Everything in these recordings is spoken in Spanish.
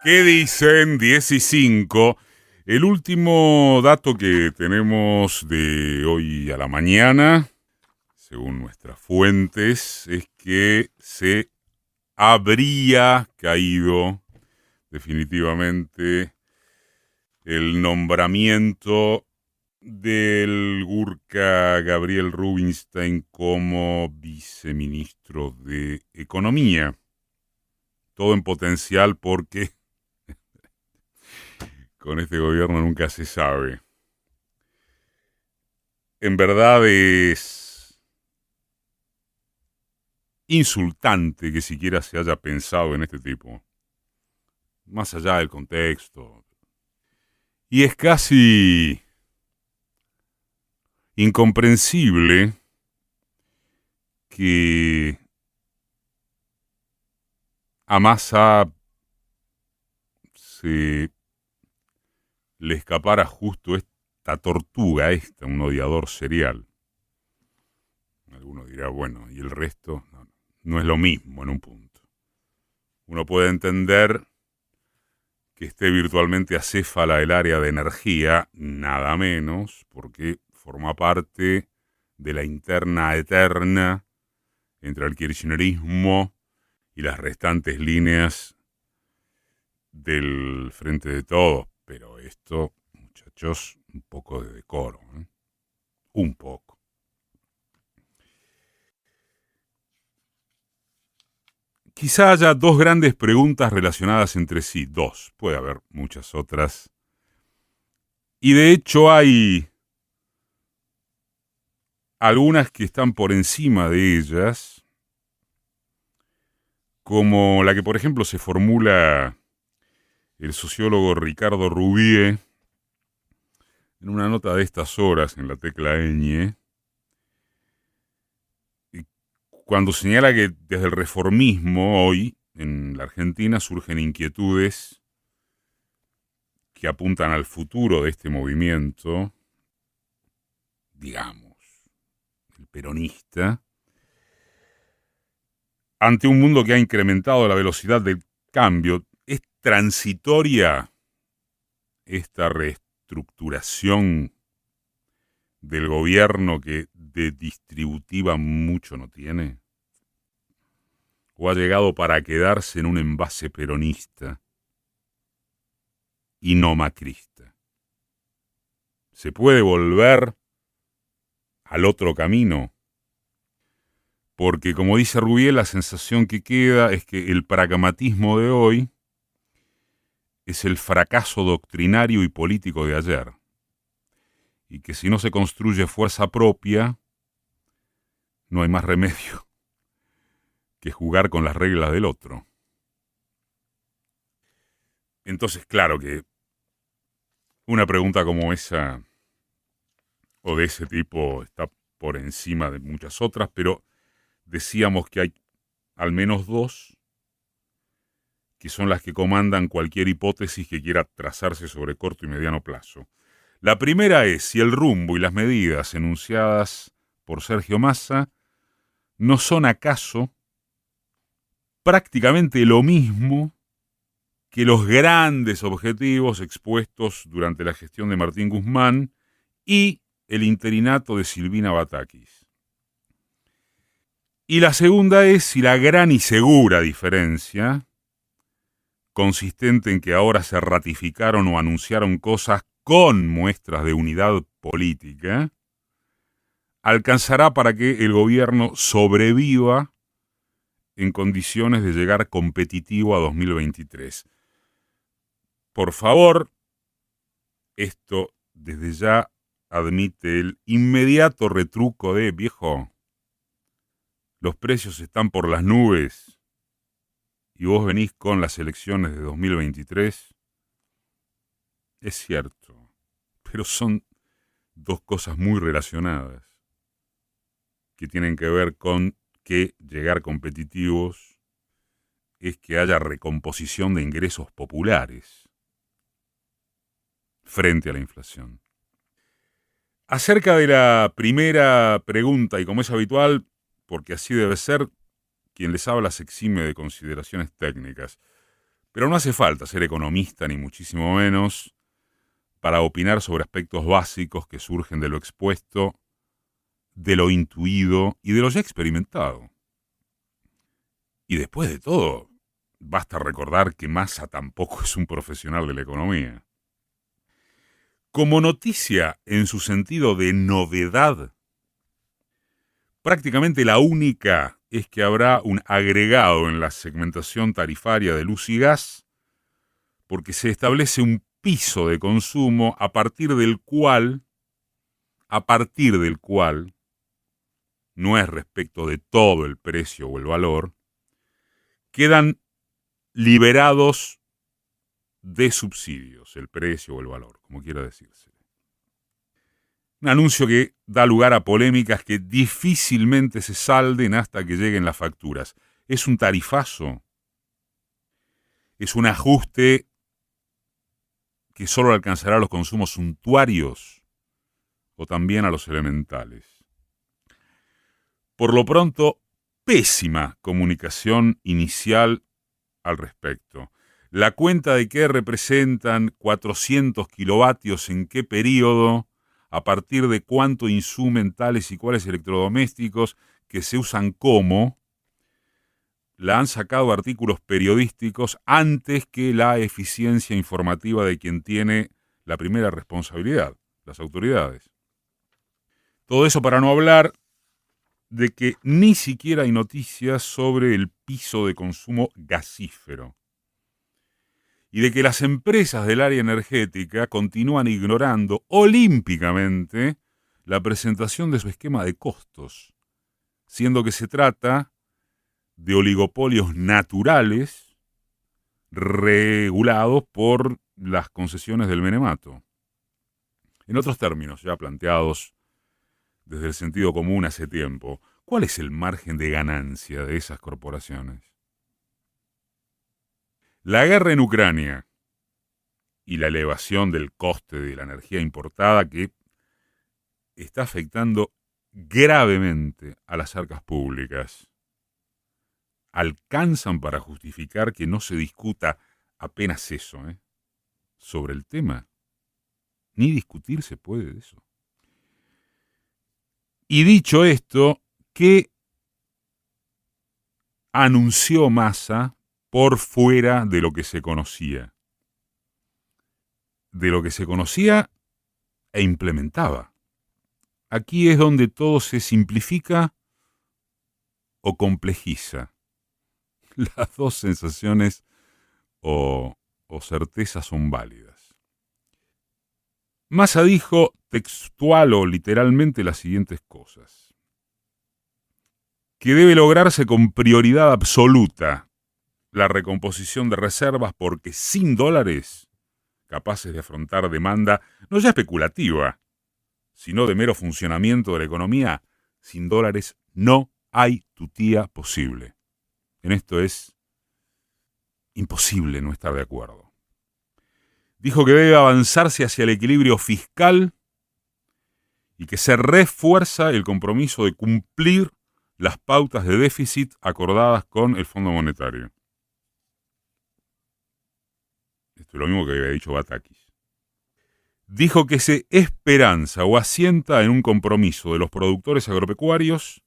¿Qué dicen 10:05? El último dato que tenemos de hoy a la mañana, según nuestras fuentes, es que se habría caído definitivamente el nombramiento del Gurka Gabriel Rubinstein como viceministro de Economía. Todo en potencial porque con este gobierno nunca se sabe. En verdad es insultante que siquiera se haya pensado en este tipo, más allá del contexto. Y es casi incomprensible que a Massa se le escapara justo esta tortuga, un odiador serial. Alguno dirá, bueno, ¿y el resto? No, no es lo mismo en un punto. Uno puede entender que esté virtualmente acéfala el área de energía, nada menos, porque forma parte de la interna eterna entre el kirchnerismo y las restantes líneas del Frente de Todos. Pero esto, muchachos, un poco de decoro, ¿eh? Un poco. Quizá haya dos grandes preguntas relacionadas entre sí. Dos, puede haber muchas otras. Y de hecho hay algunas que están por encima de ellas, como la que por ejemplo se formula el sociólogo Ricardo Rubié en una nota de estas horas en la tecla ñ, cuando señala que desde el reformismo hoy en la Argentina surgen inquietudes que apuntan al futuro de este movimiento, digamos, el peronista, ante un mundo que ha incrementado la velocidad del cambio. ¿Es transitoria esta reestructuración del gobierno que de distributiva mucho no tiene? ¿O ha llegado para quedarse en un envase peronista y no macrista? ¿Se puede volver al otro camino? Porque, como dice Rubié, la sensación que queda es que el pragmatismo de hoy es el fracaso doctrinario y político de ayer. Y que si no se construye fuerza propia, no hay más remedio que jugar con las reglas del otro. Entonces, claro que una pregunta como esa o de ese tipo está por encima de muchas otras, pero decíamos que hay al menos dos que son las que comandan cualquier hipótesis que quiera trazarse sobre corto y mediano plazo. La primera es si el rumbo y las medidas enunciadas por Sergio Massa no son acaso prácticamente lo mismo que los grandes objetivos expuestos durante la gestión de Martín Guzmán y el interinato de Silvina Batakis. Y la segunda es si la gran y segura diferencia, consistente en que ahora se ratificaron o anunciaron cosas con muestras de unidad política, alcanzará para que el gobierno sobreviva en condiciones de llegar competitivo a 2023. Por favor, esto desde ya admite el inmediato retruco de viejo, los precios están por las nubes y vos venís con las elecciones de 2023. Es cierto, pero son dos cosas muy relacionadas que tienen que ver con que llegar competitivos es que haya recomposición de ingresos populares frente a la inflación. Acerca de la primera pregunta, y como es habitual, porque así debe ser, quien les habla se exime de consideraciones técnicas. Pero no hace falta ser economista, ni muchísimo menos, para opinar sobre aspectos básicos que surgen de lo expuesto, de lo intuido y de lo ya experimentado. Y después de todo, basta recordar que Massa tampoco es un profesional de la economía. Como noticia en su sentido de novedad, prácticamente la única es que habrá un agregado en la segmentación tarifaria de luz y gas, porque se establece un piso de consumo a partir del cual, no es respecto de todo el precio o el valor, quedan liberados de subsidios, el precio o el valor, como quiera decirse. Un anuncio que da lugar a polémicas que difícilmente se salden hasta que lleguen las facturas. ¿Es un tarifazo? ¿Es un ajuste que solo alcanzará a los consumos suntuarios o también a los elementales? Por lo pronto, pésima comunicación inicial al respecto. La cuenta de qué representan 400 kilovatios en qué periodo, a partir de cuánto insumen tales y cuales electrodomésticos que se usan cómo, la han sacado artículos periodísticos antes que la eficiencia informativa de quien tiene la primera responsabilidad, las autoridades. Todo eso para no hablar de que ni siquiera hay noticias sobre el piso de consumo gasífero y de que las empresas del área energética continúan ignorando olímpicamente la presentación de su esquema de costos, siendo que se trata de oligopolios naturales regulados por las concesiones del menemato. En otros términos, ya planteados desde el sentido común hace tiempo, ¿cuál es el margen de ganancia de esas corporaciones? La guerra en Ucrania y la elevación del coste de la energía importada que está afectando gravemente a las arcas públicas alcanzan para justificar que no se discuta apenas eso, sobre el tema. Ni discutir se puede de eso. Y dicho esto, ¿qué anunció Massa por fuera de lo que se conocía? De lo que se conocía e implementaba. Aquí es donde todo se simplifica o complejiza. Las dos sensaciones o certezas son válidas. Massa dijo textual o literalmente las siguientes cosas: que debe lograrse con prioridad absoluta la recomposición de reservas porque sin dólares capaces de afrontar demanda no ya especulativa, sino de mero funcionamiento de la economía, sin dólares no hay tutía posible. En esto es imposible no estar de acuerdo. Dijo que debe avanzarse hacia el equilibrio fiscal y que se refuerza el compromiso de cumplir las pautas de déficit acordadas con el Fondo Monetario. Esto es lo mismo que había dicho Batakis. Dijo que se esperanza o asienta en un compromiso de los productores agropecuarios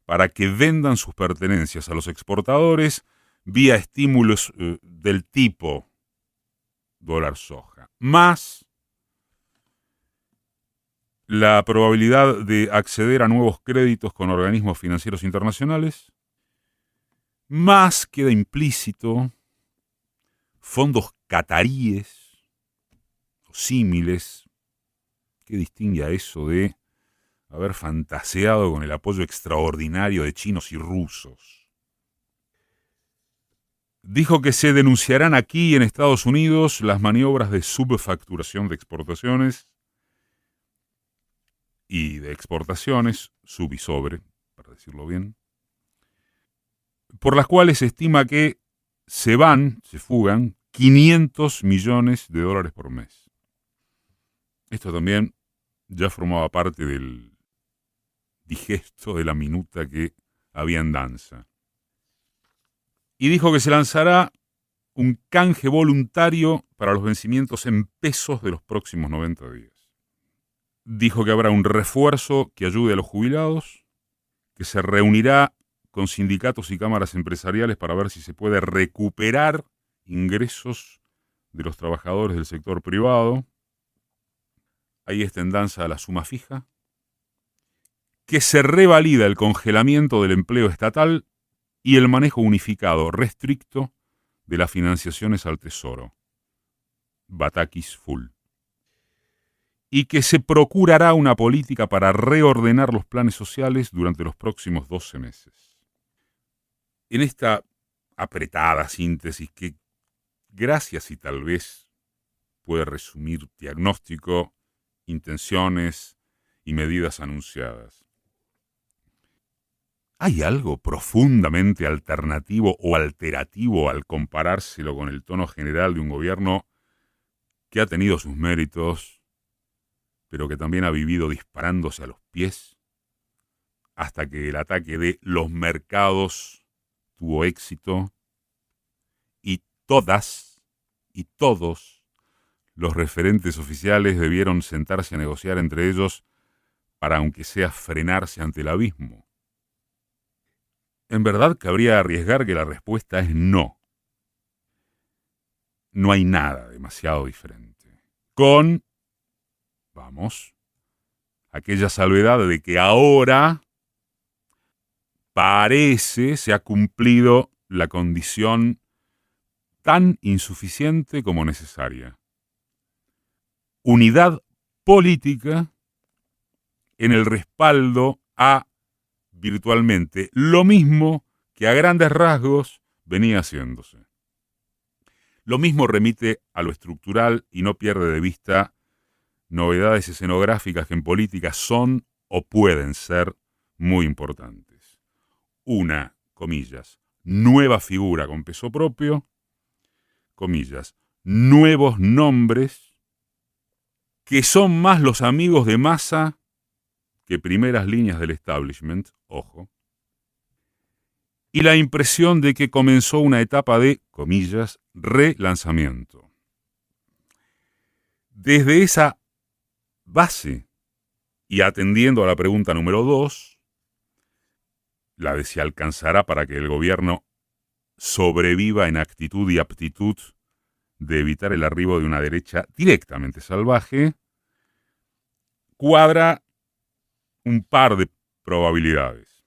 para que vendan sus pertenencias a los exportadores vía estímulos del tipo dólar soja, más la probabilidad de acceder a nuevos créditos con organismos financieros internacionales, más queda implícito fondos cataríes o símiles. ¿Qué distingue a eso de haber fantaseado con el apoyo extraordinario de chinos y rusos? Dijo que se denunciarán aquí en Estados Unidos las maniobras de subfacturación de exportaciones y de exportaciones, sub y sobre, para decirlo bien, por las cuales se estima que se fugan 500 millones de dólares por mes. Esto también ya formaba parte del digesto de la minuta que había en danza. Y dijo que se lanzará un canje voluntario para los vencimientos en pesos de los próximos 90 días. Dijo que habrá un refuerzo que ayude a los jubilados, que se reunirá con sindicatos y cámaras empresariales para ver si se puede recuperar ingresos de los trabajadores del sector privado. Ahí está en danza la suma fija. Que se revalida el congelamiento del empleo estatal y el manejo unificado restricto de las financiaciones al Tesoro. Batakis full. Y que se procurará una política para reordenar los planes sociales durante los próximos 12 meses. En esta apretada síntesis que, gracias y tal vez, puede resumir diagnóstico, intenciones y medidas anunciadas. ¿Hay algo profundamente alternativo o alterativo al comparárselo con el tono general de un gobierno que ha tenido sus méritos, pero que también ha vivido disparándose a los pies hasta que el ataque de los mercados tuvo éxito y todas y todos los referentes oficiales debieron sentarse a negociar entre ellos para, aunque sea, frenarse ante el abismo? En verdad cabría arriesgar que la respuesta es no. No hay nada demasiado diferente. Con, vamos, aquella salvedad de que ahora parece se ha cumplido la condición tan insuficiente como necesaria. Unidad política en el respaldo a virtualmente lo mismo que a grandes rasgos venía haciéndose. Lo mismo remite a lo estructural y no pierde de vista novedades escenográficas que en política son o pueden ser muy importantes. Una, comillas, nueva figura con peso propio, comillas, nuevos nombres que son más los amigos de masa que primeras líneas del establishment, ojo, y la impresión de que comenzó una etapa de, comillas, relanzamiento. Desde esa base, y atendiendo a la pregunta número 2, la de si alcanzará para que el gobierno sobreviva en actitud y aptitud de evitar el arribo de una derecha directamente salvaje, cuadra un par de probabilidades.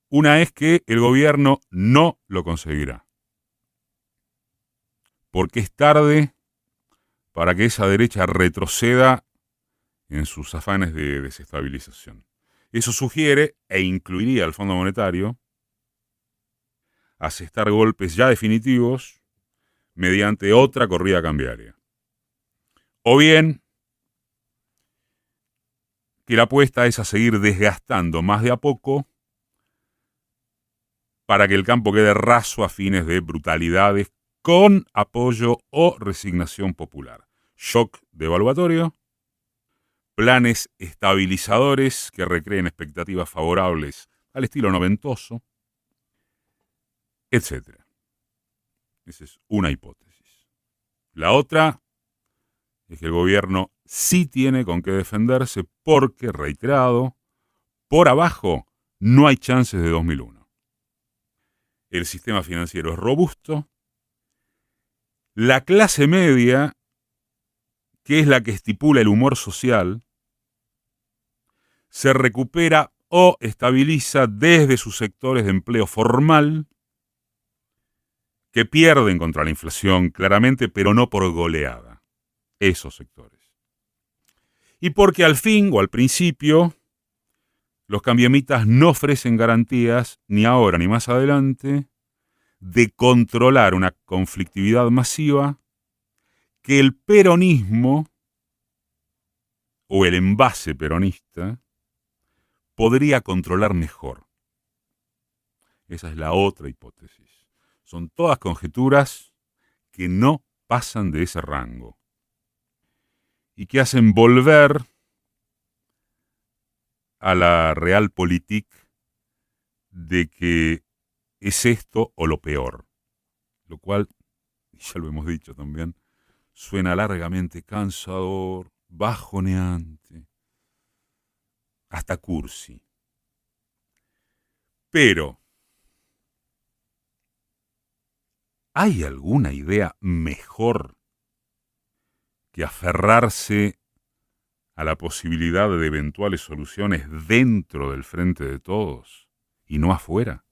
Una es que el gobierno no lo conseguirá, porque es tarde para que esa derecha retroceda en sus afanes de desestabilización. Eso sugiere, e incluiría al Fondo Monetario, asestar golpes ya definitivos mediante otra corrida cambiaria. O bien, que la apuesta es a seguir desgastando más de a poco para que el campo quede raso a fines de brutalidades con apoyo o resignación popular. Shock devaluatorio, planes estabilizadores que recreen expectativas favorables al estilo noventoso, etc. Esa es una hipótesis. La otra es que el gobierno sí tiene con qué defenderse porque, reiterado, por abajo no hay chances de 2001. El sistema financiero es robusto. La clase media, que es la que estipula el humor social, se recupera o estabiliza desde sus sectores de empleo formal, que pierden contra la inflación claramente, pero no por goleada. Esos sectores. Y porque al fin o al principio los cambiamitas no ofrecen garantías, ni ahora ni más adelante, de controlar una conflictividad masiva que el peronismo o el envase peronista podría controlar mejor. Esa es la otra hipótesis. Son todas conjeturas que no pasan de ese rango y que hacen volver a la realpolitik de que es esto o lo peor lo cual, y ya lo hemos dicho también, suena largamente cansador, bajoneante, hasta cursi. Pero, ¿hay alguna idea mejor que aferrarse a la posibilidad de eventuales soluciones dentro del frente de todos y no afuera?